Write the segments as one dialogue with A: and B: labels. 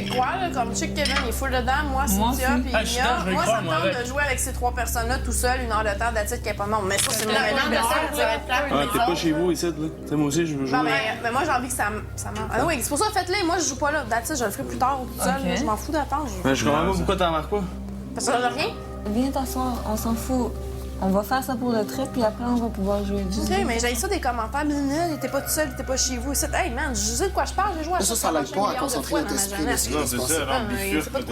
A: croire, là, comme tu sais que Kevin il est full dedans, moi, Cynthia, puis Mia. Moi, ça me tente de jouer avec ces 3 personnes-là tout seul, 1 heure de temps, d'attitude qui est pas non. Mais ça, c'est mon anniversaire, tu sais.
B: Ah, t'es pas chez vous ici, là. Tu sais, moi aussi, je veux jouer.
A: Non, mais moi, j'ai envie que ça marche. Ah oui, c'est pour ça, faites-les. Moi, je joue pas là. D'attitude, je le ferai plus tard, tout seul. Je m'en fous d'attendre.
B: Mais je comprends pas pourquoi t'en marques pas.
A: Parce que ça rien.
C: Viens t'asseoir, on s'en fout. On va faire ça pour le trip, puis après, on va pouvoir jouer.
A: OK, mais j'ai ça des commentaires. Mais t'es pas tout seul, t'es pas chez vous. Hey, man, je sais de quoi je parle, j'ai joué à ça.
D: Ça l'aide pas à concentrer notre esprit.
E: Non, c'est ça, rendre bifurque.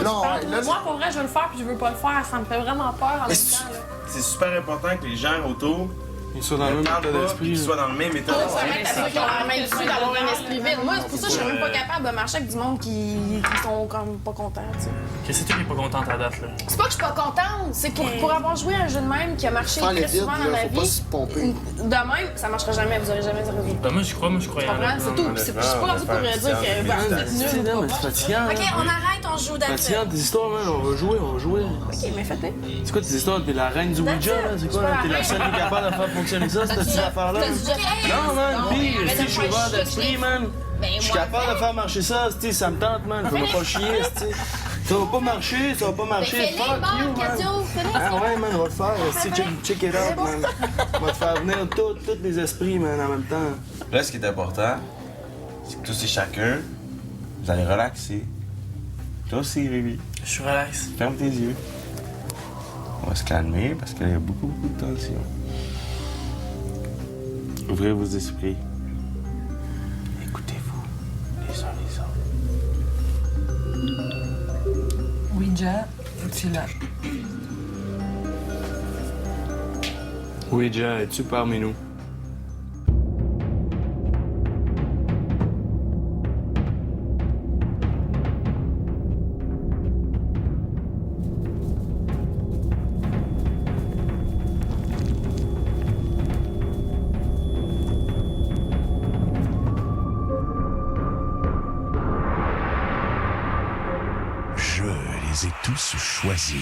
F: Moi, pour vrai, je veux le faire puis je veux pas le faire. Ça me fait vraiment peur en même temps.
E: C'est super important que les gens autour
B: Ils sont dans le même état d'esprit.
E: qu'ils soient dans le même état d'esprit.
A: D'avoir un esprit vide. Moi, c'est pour ça que je serais même pas capable de marcher avec du monde qui sont comme pas contents, tu sais.
G: Qu'est-ce que tu n'es pas contente à date, là?
A: C'est pas que je suis pas contente, c'est que pour avoir joué à un jeu de même qui a marché
D: Faire les
A: très
D: vides,
A: souvent dans ma
D: faut pas
A: vie,
D: se pomper.
A: de même, ça marchera jamais, vous aurez jamais de résultat.
G: Ben, moi, je crois en
A: Comprends?
G: elle.
A: C'est tout. Puis je suis pas rendu pour dire que vous êtes nuls.
B: Non, mais c'est fatigant.
A: OK, on arrête, on joue
B: C'est
A: d'attitude.
B: fatigant, tes histoires, man. On va jouer.
A: OK, mais faites-les.
B: C'est quoi tes histoires? T'es la reine du Ouija, là? C'est quoi? T'es la seule qui est capable de faire fonctionner ça, cette petite affaire-là? Non, man, pis, si je suis ouvert d'esprit, man. Je suis capable de faire marcher ça, tu sais, ça me tente, man. Faut pas chier, tu sais. Ça va pas marcher, Fuck you, man. Ah ouais, man, on va le faire. Check it out, man. On va te faire venir tous les esprits, man, en même temps.
E: Là, ce qui est important, c'est que tous et chacun, vous allez relaxer. Toi aussi, Rémi.
G: Je suis relax.
E: Ferme tes yeux. On va se calmer parce qu'il y a beaucoup de tension. Ouvrez vos esprits. Écoutez-vous les uns les autres.
C: Ouija, es-tu là?
B: Ouija, es-tu parmi nous?
H: Je les ai tous choisis.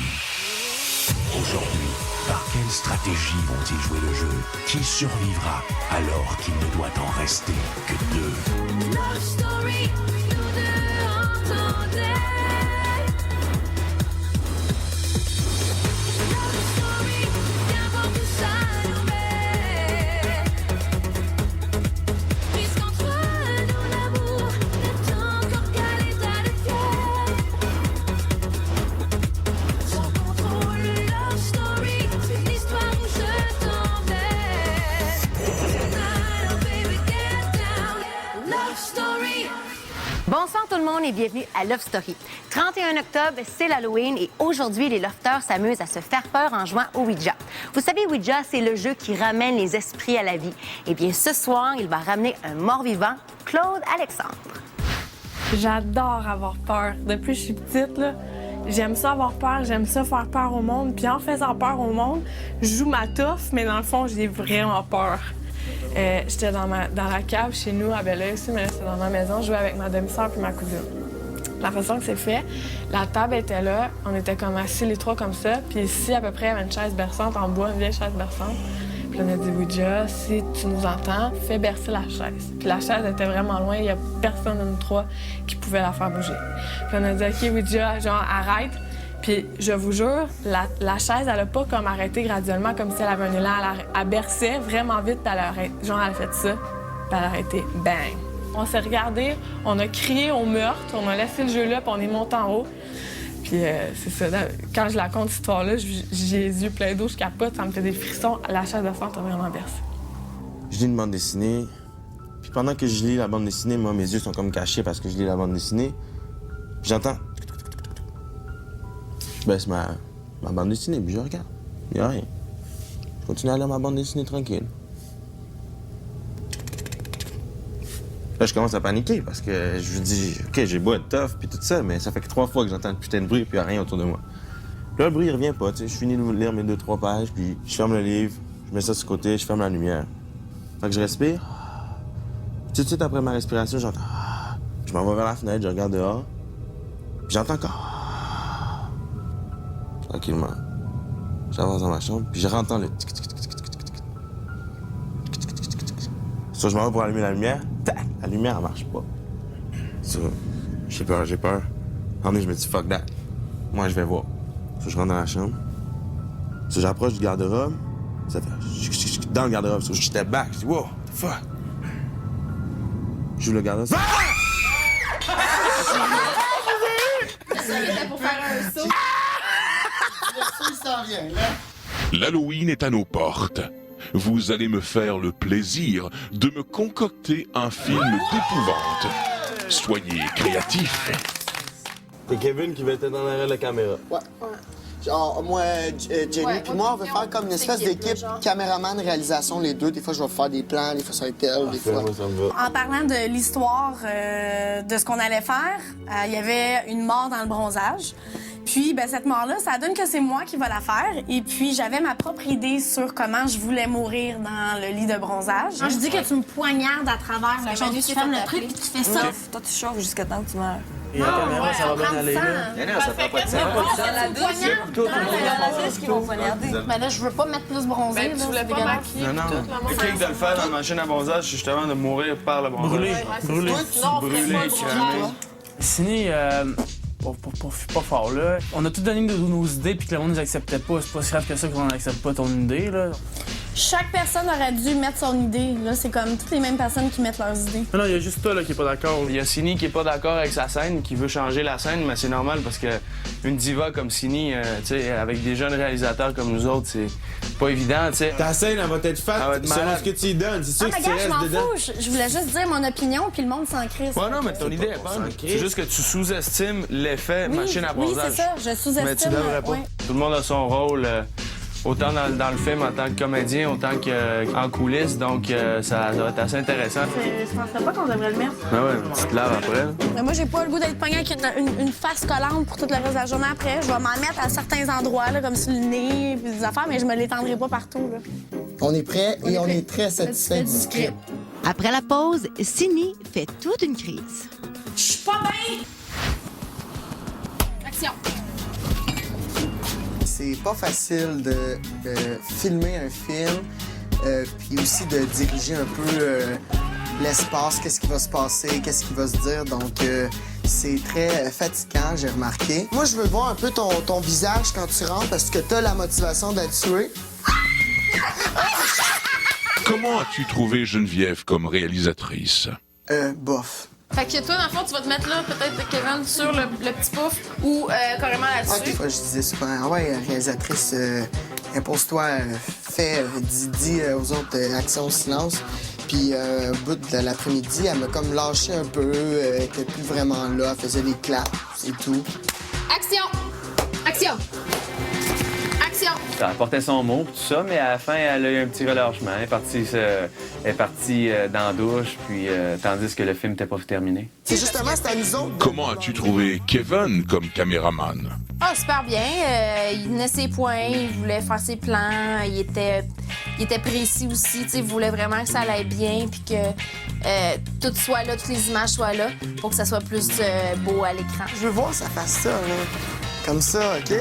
H: Aujourd'hui, par quelle stratégie vont-ils jouer le jeu? Qui survivra alors qu'il ne doit en rester que 2?
I: Love story, nous deux entendez. Love story, qu'importe où ça nous met. Puisqu'entre nous l'amour n'est encore qu'à l'état de fièvre. Sans contrôle, love story, c'est une histoire où je t'emmène. Tonight, oh baby, get down. Love story.
J: Bonsoir tout le monde et bienvenue à Love Story. 31 octobre, c'est l'Halloween et aujourd'hui, les lofters s'amusent à se faire peur en jouant au Ouija. Vous savez, Ouija, c'est le jeu qui ramène les esprits à la vie. Eh bien, ce soir, il va ramener un mort-vivant, Claude Alexandre.
F: J'adore avoir peur. Depuis que je suis petite, là, j'aime ça avoir peur, j'aime ça faire peur au monde. Puis en faisant peur au monde, je joue ma touffe, mais dans le fond, j'ai vraiment peur. J'étais dans la cave chez nous à Belleuil aussi, mais là, c'était dans ma maison. Je jouais avec ma demi-sœur puis ma cousine. La façon que c'est fait, la table était là, on était comme assis les 3 comme ça, puis ici, à peu près, il y avait une chaise berçante en bois, une vieille chaise berçante. Puis on a dit, Ouija, si tu nous entends, fais bercer la chaise. Puis la chaise était vraiment loin, il n'y a personne de nous 3 qui pouvait la faire bouger. Puis on a dit, OK, Ouija, genre, arrête. Puis je vous jure, la chaise, elle a pas comme arrêté graduellement, comme si elle avait un élan. Elle berçait vraiment vite, puis elle a fait ça, puis elle a arrêté. Bang! On s'est regardés, on a crié au meurtre, on a laissé le jeu là, puis on est monté en haut. Puis c'est ça, quand je la conte, cette histoire-là, j'ai les yeux pleins d'eau, je capote, ça me fait des frissons. La chaise de centre a vraiment bercé.
E: Je lis une bande dessinée, puis pendant que je lis la bande dessinée, moi, mes yeux sont comme cachés parce que je lis la bande dessinée. J'entends. Je baisse ma bande dessinée, puis je regarde. Il n'y a rien. Je continue à lire ma bande dessinée tranquille. Là, je commence à paniquer parce que je me dis, OK, j'ai beau être tough, puis tout ça, mais ça fait que 3 fois que j'entends le putain de bruit, puis il n'y a rien autour de moi. Puis là, le bruit, il revient pas, tu sais. Je finis de lire mes 2-3 pages, puis je ferme le livre, je mets ça sur le côté, je ferme la lumière. Fait que je respire. Tout de suite après ma respiration, j'entends. Je m'en vais vers la fenêtre, je regarde dehors, puis j'entends encore. Tranquillement. J'avance dans ma chambre, puis je rentends le tic tic tic tic tic tic tic. Soit je m'en vais pour allumer la lumière, tac, la lumière, elle marche pas. Ça, j'ai peur. un moment donné, je me dis, fuck that. Moi, je vais voir. So, je rentre dans la chambre. So, j'approche du garde-robe. Ça fait... Dans le garde-robe. So, j'étais back. Je dis, wow, the fuck. J'ouvre le garde-robe.
A: Ça, il était pour faire un saut.
D: Il s'en vient, là.
H: L'Halloween est à nos portes. Vous allez me faire le plaisir de me concocter un film d'épouvante. Soyez créatifs.
B: C'est Kevin qui va être dans l'arrêt de la caméra.
D: Ouais. Genre, moi, Jenny, puis moi, on veut faire comme une espèce d'équipe caméraman, réalisation, les deux. Des fois, je vais faire des plans, des fois, ça va être elle, des fois.
B: Moi, ça me va.
K: En parlant de l'histoire de ce qu'on allait faire, il y avait une mort dans le bronzage. Puis, ben, cette mort-là, ça donne que c'est moi qui va la faire. Et puis, j'avais ma propre idée sur comment je voulais mourir dans le lit de bronzage.
J: Je dis que tu me poignardes à travers le genre, tu fermes le truc puis tu fais ça.
C: Toi, tu chauffes jusqu'à temps que tu meurs.
B: Et la caméra, ça va bien aller, là.
C: Non, ça prend pas de temps. Dans la douche, il y a la douche qui vont poignarder.
J: Mais là, je veux pas mettre plus bronzé.
A: Ben, tu voulais pas maquiller.
B: Non, non.
A: tout, là,
B: Le truc de le faire dans la machine à bronzage, c'est justement de mourir par le bronzage.
G: Brûler.
B: Brûler,
G: Sini, pas fort, là. On a tout donné nos idées, puis que le monde nous acceptait pas. C'est pas si grave que ça qu'on n'accepte pas ton idée, là.
K: Chaque personne aurait dû mettre son idée. Là, c'est comme toutes les mêmes personnes qui mettent leurs idées.
G: Non, il y a juste toi, là, qui est pas d'accord.
B: Il y a Sini qui est pas d'accord avec sa scène, qui veut changer la scène, mais c'est normal parce que une diva comme Sini, tu sais, avec des jeunes réalisateurs comme nous autres, c'est pas évident, tu sais. Ta scène, elle va être faite selon ce que tu y donnes. C'est sûr que tu
K: regarde, je
B: restes
K: m'en
B: dedans.
K: fous. Je voulais juste dire mon opinion, puis le monde s'en crisse.
B: Ouais, non, mais ton idée est bonne. C'est juste que tu sous-estimes l'effet machine à bronzage.
K: Oui, c'est ça. Je sous-estime.
B: Mais tu devrais pas.
K: ouais.
B: Tout le monde a son rôle. Autant dans le film en tant que comédien, autant qu'en coulisses, donc ça va être assez intéressant.
F: Je penserais pas qu'on devrait le mettre.
B: Ben ouais, tu te laves après. Là.
K: Mais moi, j'ai pas le goût d'être pogné avec une face collante pour tout le reste de la journée après. Je vais m'en mettre à certains endroits, là, comme sur le nez, puis des affaires, mais je me l'étendrai pas partout. Là.
D: On est prêts et on est très satisfait du script.
J: Après la pause, Sini fait toute une crise.
K: Je suis pas bien! Action!
D: C'est pas facile de filmer un film, puis aussi de diriger un peu l'espace, qu'est-ce qui va se passer, qu'est-ce qui va se dire. Donc, c'est très fatigant, j'ai remarqué. Moi, je veux voir un peu ton visage quand tu rentres, parce que t'as la motivation d'être tué.
H: Comment as-tu trouvé Geneviève comme réalisatrice?
D: Bof.
A: Fait que toi, dans le fond, tu vas te mettre là, peut-être, Kevin, sur le petit pouf ou carrément là-dessus.
D: Des fois, je disais souvent, ah ouais, réalisatrice, impose-toi, fais, dis aux autres, action, silence. Puis, au bout de l'après-midi, elle m'a comme lâché un peu, elle était plus vraiment là, elle faisait des claps, c'est tout.
A: Action! Action! Action!
L: Ça apportait son mot, tout ça, mais à la fin, elle a eu un petit relâchement. Elle est partie dans la douche, puis tandis que le film n'était pas terminé.
D: C'est justement, c'est à nous autres.
H: Comment as-tu trouvé Kevin comme caméraman?
A: Ah, super bien. Il tenait ses points, il voulait faire ses plans, il était précis aussi. Il voulait vraiment que ça allait bien, puis que tout soit là, toutes les images soient là, pour que ça soit plus beau à l'écran.
D: Je veux voir ça fasse ça, là. Comme ça, OK?
A: C'est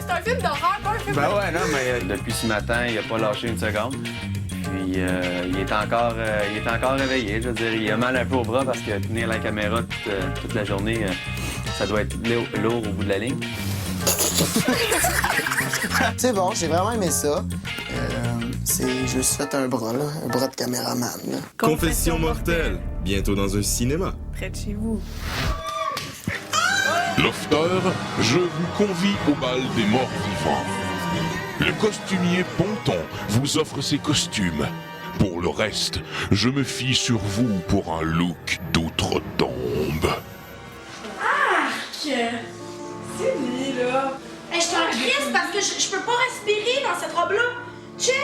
A: un film d'horreur, pas un film
L: Ben ouais, non, mais depuis ce matin, il a pas lâché une seconde. Puis il est encore réveillé. Je veux dire, il a mal un peu au bras parce que tenir la caméra toute la journée, ça doit être lourd au bout de la ligne.
D: C'est bon, j'ai vraiment aimé ça. Je me suis fait un bras de caméraman. Là.
E: Confession mortelle, bientôt dans un cinéma.
F: Près de chez vous.
H: Lofter, je vous convie au bal des morts vivants. Le costumier Ponton vous offre ses costumes. Pour le reste, je me fie sur vous pour un look d'outre-tombe.
F: C'est lui, là.
K: Hey, je suis en crise parce que je peux pas respirer dans cette robe-là. Check!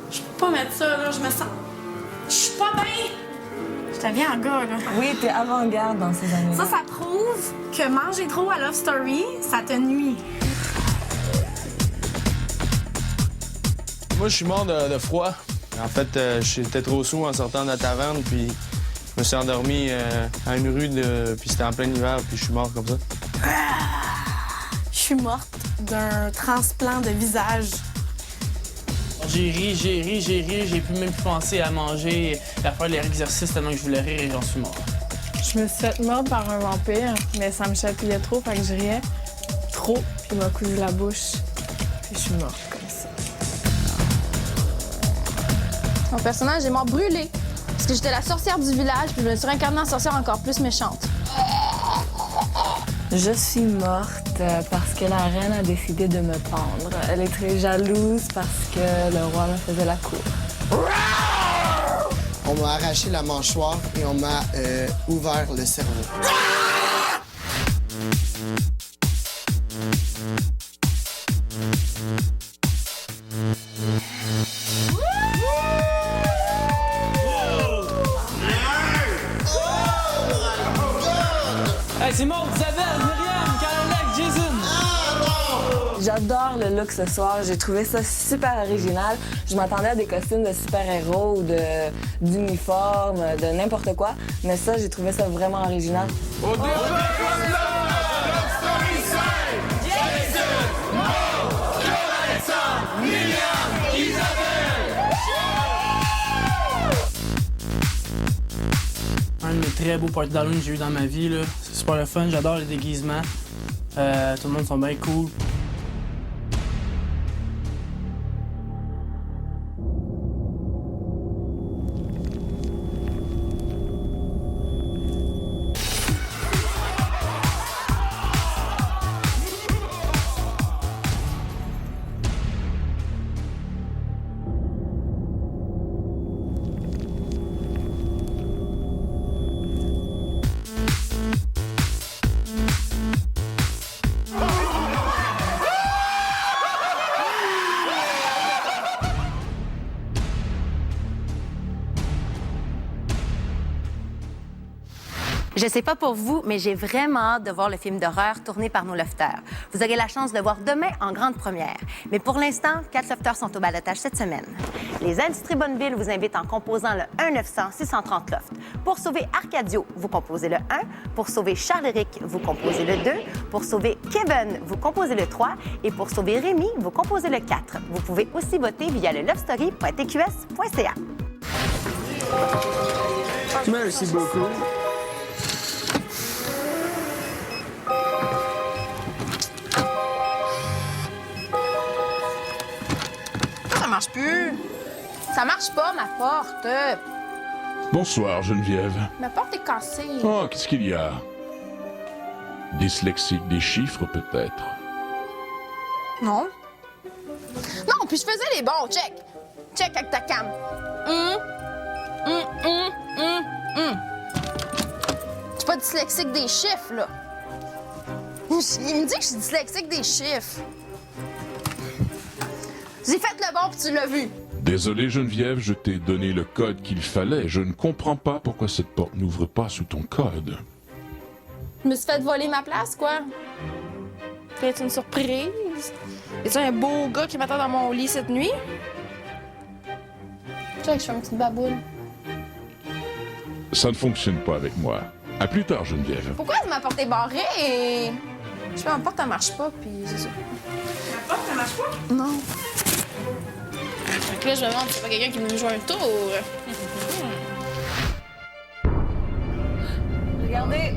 K: Je peux pas mettre ça, là. Je me sens... Je suis pas bien. Je deviens un gars, là.
C: Oui, t'es avant-garde dans ces années.
K: Ça prouve que manger trop à Love Story, ça te nuit.
B: Moi, je suis mort de froid. En fait, j'étais trop sous en sortant de la taverne, puis je me suis endormi à une rue, puis c'était en plein hiver, puis je suis mort comme ça.
K: Je suis morte d'un transplant de visage.
G: J'ai ri, j'ai pu même plus penser à manger, à faire les exercices tellement que je voulais rire et j'en suis mort.
F: Je me suis fait mordre par un vampire, mais ça me chatouillait trop, fait que je riais trop, puis il m'a cousu la bouche, puis je suis morte comme ça.
A: Mon personnage est mort brûlé. Parce que j'étais la sorcière du village, puis je me suis réincarnée en sorcière encore plus méchante.
C: Je suis morte parce que la reine a décidé de me pendre. Elle est très jalouse parce que le roi me faisait la cour.
D: On m'a arraché la mâchoire et on m'a ouvert le cerveau.
G: Hey, c'est Maud, Isabelle, Myriam, Caroline, Jason!
C: J'adore le look ce soir. J'ai trouvé ça super original. Je m'attendais à des costumes de super-héros ou d'uniformes, de n'importe quoi. Mais ça, j'ai trouvé ça vraiment original.
G: Un des très beaux parties d'Halloween que j'ai eu dans ma vie, là. C'est super le fun, j'adore les déguisements. Tout le monde sont bien cool.
J: Je sais pas pour vous, mais j'ai vraiment hâte de voir le film d'horreur tourné par nos lofters. Vous aurez la chance de le voir demain en grande première. Mais pour l'instant, 4 lofters sont au balotage cette semaine. Les Industries Bonneville vous invitent en composant le 1-900-630 loft. Pour sauver Arcadio, vous composez le 1. Pour sauver Charles-Éric, vous composez le 2. Pour sauver Kevin, vous composez le 3. Et pour sauver Rémi, vous composez le 4. Vous pouvez aussi voter via le lovestory.tqs.ca.
B: Merci beaucoup.
A: Ça marche plus. Ça marche pas, ma porte.
H: Bonsoir, Geneviève.
A: Ma porte est cassée.
H: Oh, qu'est-ce qu'il y a? Dyslexique des chiffres, peut-être?
A: Non. Non, puis je faisais les bons. Check. Check avec ta cam. Je suis pas dyslexique des chiffres, là. Il me dit que je suis dyslexique des chiffres. J'ai fait le bon, puis tu l'as vu.
H: Désolé, Geneviève, je t'ai donné le code qu'il fallait. Je ne comprends pas pourquoi cette porte n'ouvre pas sous ton code.
A: Je me suis fait voler ma place, quoi. C'est une surprise. Y a un beau gars qui m'attend dans mon lit cette nuit? Check, je fais une petite baboule.
H: Ça ne fonctionne pas avec moi. À plus tard, Geneviève.
A: Pourquoi ma porte est barrée? Je fais ma porte, elle marche pas, puis c'est ça.
K: La porte, elle marche pas?
A: Non. Fait que là, je me demande si c'est pas quelqu'un qui me joue un tour.
C: Regardez.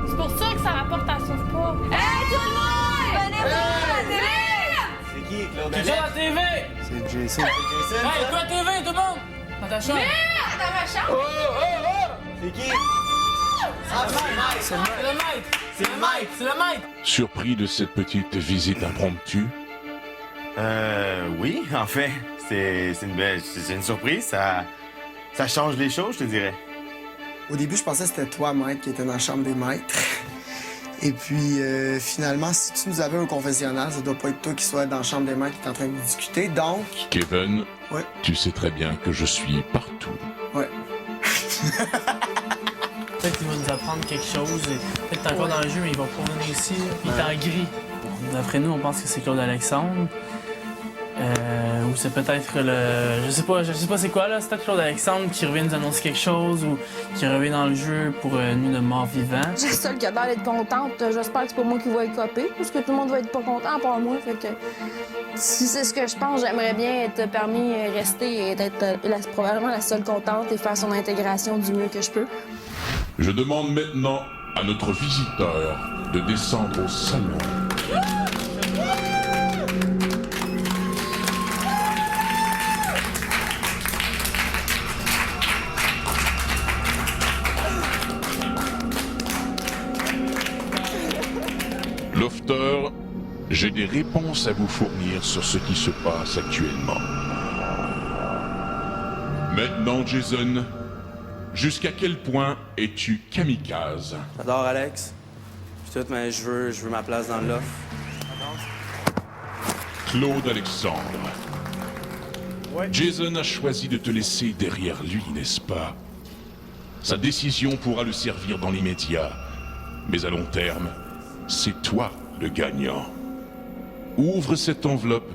F: C'est pour ça que ça rapporte, elle sauve pas.
I: Hey, tout le monde! Venez voir la télé!
B: C'est qui, Claude
G: Qui joue à la TV?
B: C'est Jason.
G: Hey, quoi, TV, tout le monde? Dans ta chambre.
A: Dans ma chambre!
B: C'est qui?
G: C'est le maître! C'est le maître! C'est le maître!
H: Surpris de cette petite visite impromptue,
E: Oui, en fait, c'est une surprise. Ça change les choses, je te dirais.
D: Au début, je pensais que c'était toi, maître, qui était dans la chambre des maîtres. Et puis, finalement, si tu nous avais au confessionnal, ça doit pas être toi qui soit dans la chambre des maîtres qui est en train de discuter. Donc,
H: Kevin,
D: Ouais.
H: tu sais très bien que je suis partout.
D: ouais.
G: Peut-être qu'il va nous apprendre quelque chose. Peut-être que t'es encore dans le jeu, mais il va pas venir ici. Il est en gris. D'après nous, on pense que c'est Claude Alexandre. Ou c'est peut-être le... Je sais pas c'est quoi, là. C'est peut-être Claude Alexandre qui revient nous annoncer quelque chose ou qui revient dans le jeu pour nous de mort-vivant.
A: J'ai le seul qui a l'air d'être contente. J'espère que c'est pas moi qui va être copé, parce que tout le monde va être pas content à part moi. Fait que si c'est ce que je pense, j'aimerais bien être permis de rester et être probablement la seule contente et faire son intégration du mieux que je peux.
H: Je demande maintenant à notre visiteur de descendre au salon. Lofter, j'ai des réponses à vous fournir sur ce qui se passe actuellement. Maintenant, Jason, jusqu'à quel point es-tu kamikaze?
B: J'adore Alex. Puis tout, mais je veux ma place dans le loft.
H: Claude Alexandre. Jason a choisi de te laisser derrière lui, n'est-ce pas? Sa décision pourra le servir dans l'immédiat, mais à long terme, c'est toi le gagnant. Ouvre cette enveloppe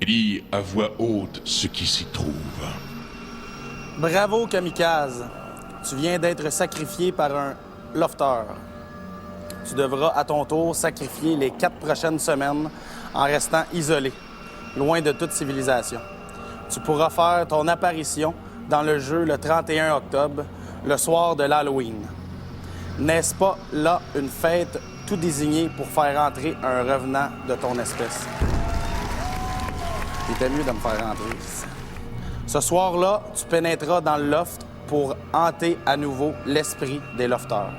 H: et lis à voix haute ce qui s'y trouve.
M: Bravo, Kamikaze. Tu viens d'être sacrifié par un lofter. Tu devras à ton tour sacrifier les 4 prochaines semaines en restant isolé, loin de toute civilisation. Tu pourras faire ton apparition dans le jeu le 31 octobre, le soir de l'Halloween. N'est-ce pas là une fête tout désignée pour faire entrer un revenant de ton espèce? Il était mieux de me faire rentrer. Ce soir-là, tu pénétreras dans le loft pour hanter à nouveau l'esprit des lofters.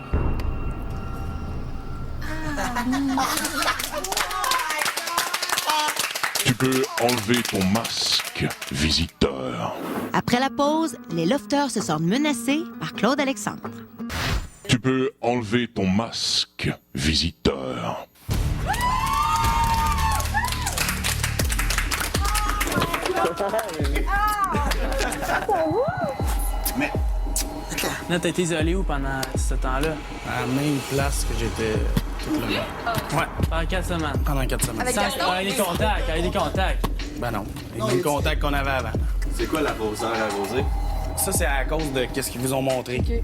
H: Tu peux enlever ton masque, visiteur.
J: Après la pause, les lofters se sentent menacés par Claude Alexandre.
H: Tu peux enlever ton masque, visiteur.
M: Mais...
G: Là, t'as été isolé où pendant ce temps-là?
M: À la même place que j'étais tout le long. Ouais.
G: Pendant 4 semaines?
M: Pendant 4 semaines.
G: Avec des contacts.
M: Ben non, les mêmes contacts qu'on avait avant.
B: C'est quoi l'arroseur arrosé?
M: Ça, c'est à cause de ce qu'ils vous ont montré. Tu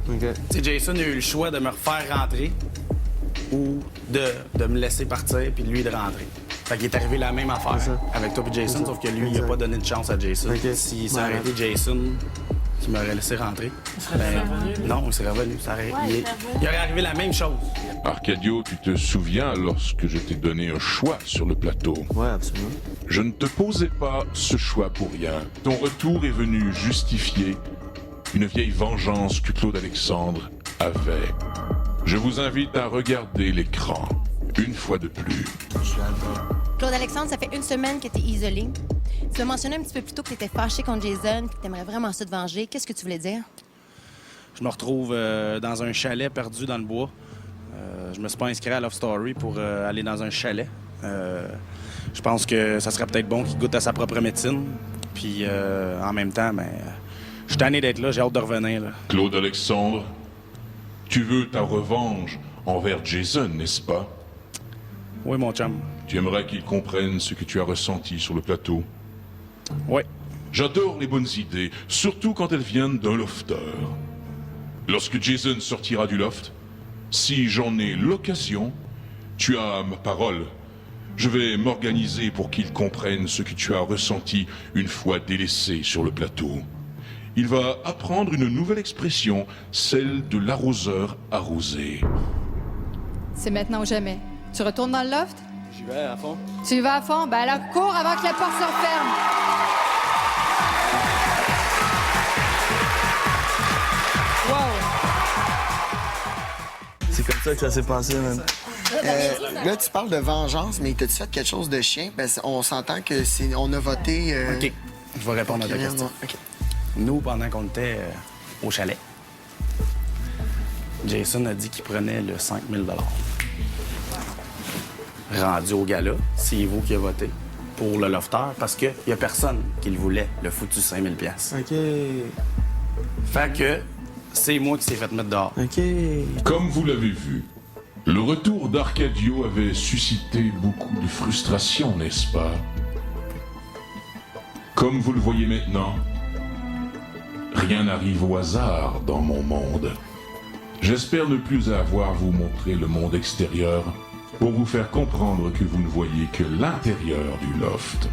M: sais, Jason a eu le choix de me refaire rentrer ou de me laisser partir puis lui de rentrer. Fait qu'il est arrivé la même affaire avec toi et Jason, sauf que lui, il a pas donné de chance à Jason. S'il s'est arrêté Jason, qui m'aurait laissé rentrer, non, il serait revenu. Il aurait arrivé la même chose.
H: Arcadio, tu te souviens lorsque je t'ai donné un choix sur le plateau?
B: Ouais, absolument.
H: Je ne te posais pas ce choix pour rien. Ton retour est venu justifier une vieille vengeance que Claude Alexandre avait. Je vous invite à regarder l'écran, une fois de plus.
J: Claude Alexandre, ça fait 1 semaine que tu es isolé. Tu as mentionné un petit peu plus tôt que tu étais fâché contre Jason et que tu aimerais vraiment ça te venger. Qu'est-ce que tu voulais dire?
M: Je me retrouve dans un chalet perdu dans le bois. Je me suis pas inscrit à Love Story pour aller dans un chalet. Je pense que ça serait peut-être bon qu'il goûte à sa propre médecine. Puis en même temps, je suis tanné d'être là, j'ai hâte de revenir. Là.
H: Claude Alexandre, tu veux ta revanche envers Jason, n'est-ce pas?
M: Oui, mon chum.
H: Tu aimerais qu'il comprenne ce que tu as ressenti sur le plateau?
M: Oui.
H: J'adore les bonnes idées, surtout quand elles viennent d'un lofter. Lorsque Jason sortira du loft, si j'en ai l'occasion, tu as ma parole. Je vais m'organiser pour qu'il comprenne ce que tu as ressenti une fois délaissé sur le plateau. Il va apprendre une nouvelle expression, celle de l'arroseur arrosé.
N: C'est maintenant ou jamais. Tu retournes dans le loft?
B: J'y vais à fond.
N: Tu y vas à fond? Ben alors cours avant que la porte se referme.
B: C'est comme ça que ça s'est passé, man.
D: Là, tu parles de vengeance, mais t'as-tu fait quelque chose de chien? On s'entend que on a voté...
M: OK. Je vais répondre à ta question.
D: Okay.
M: Nous, pendant qu'on était au chalet, Jason a dit qu'il prenait le 5 000 $. Rendu au gala, c'est vous qui avez voté pour le lofter parce qu'il y a personne qui le voulait, le foutu 5 000 $.
B: OK.
M: Fait que c'est moi qui s'est fait mettre dehors.
B: OK.
H: Comme vous l'avez vu, le retour d'Arcadio avait suscité beaucoup de frustration, n'est-ce pas? Comme vous le voyez maintenant, rien n'arrive au hasard dans mon monde. J'espère ne plus avoir à vous montrer le monde extérieur pour vous faire comprendre que vous ne voyez que l'intérieur du loft.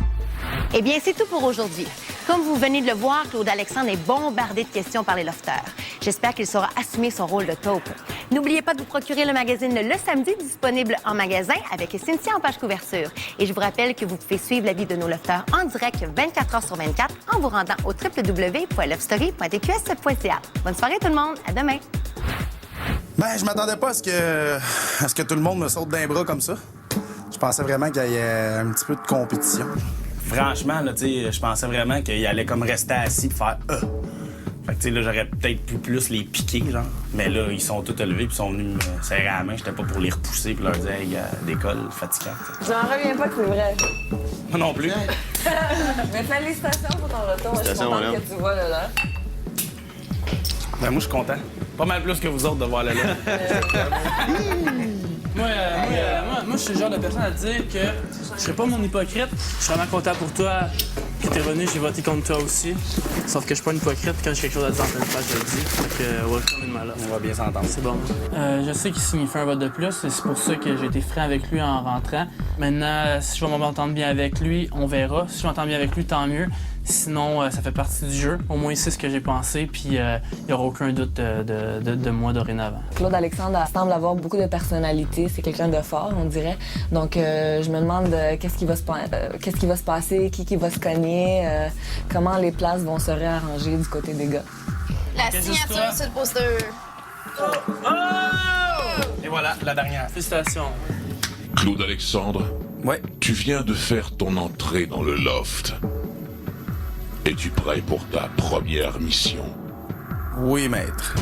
J: Eh bien, c'est tout pour aujourd'hui. Comme vous venez de le voir, Claude Alexandre est bombardé de questions par les lofters. J'espère qu'il saura assumer son rôle de taupe. N'oubliez pas de vous procurer le magazine Le Samedi, disponible en magasin avec Cynthia en page couverture. Et je vous rappelle que vous pouvez suivre la vie de nos lofters en direct 24 heures sur 24 en vous rendant au www.lovestory.tqs.ca. Bonne soirée tout le monde, à demain!
M: Ben, je m'attendais pas à ce que tout le monde me saute d'un bras comme ça. Je pensais vraiment qu'il y ait un petit peu de compétition. Franchement, là, je pensais vraiment qu'il allait comme rester assis et faire Fait que, là, j'aurais peut-être pu plus les piquer, genre. Mais là, ils sont tous élevés puis sont venus me serrer la main. J'étais pas pour les repousser puis leur dire, hey, d'école, fatigant.
C: J'en reviens pas que c'est vrai.
M: Moi non plus.
C: Mais félicitations pour ton retour. Je suis contente que tu vois là.
M: Ben, moi, je suis content. Pas mal plus que vous autres de voir là.
G: Moi, je suis le genre de personne à dire que je serais pas mon hypocrite. Je suis vraiment content pour toi que t'es revenu, j'ai voté contre toi aussi. Sauf que je suis pas une hypocrite, quand j'ai quelque chose à dire en pleine page, je le dis. Fait que, welcome in my life.
M: On va bien s'entendre.
G: C'est bon. Je sais qu'il signifie un vote de plus, et c'est pour ça que j'ai été franc avec lui en rentrant. Maintenant, si je vais m'entendre bien avec lui, on verra. Si je m'entends bien avec lui, tant mieux. Sinon, ça fait partie du jeu. Au moins, c'est ce que j'ai pensé, puis il n'y aura aucun doute de moi dorénavant.
C: Claude Alexandre semble avoir beaucoup de personnalité. C'est quelqu'un de fort, on dirait. Donc, je me demande qu'est-ce qui va se passer, qui va se cogner, comment les places vont se réarranger du côté des gars.
A: La signature sur le poster.
M: Et voilà, la dernière.
G: Félicitations.
H: Claude Alexandre,
M: ouais.
H: Tu viens de faire ton entrée dans le loft. Es-tu prêt pour ta première mission?
M: Oui, maître.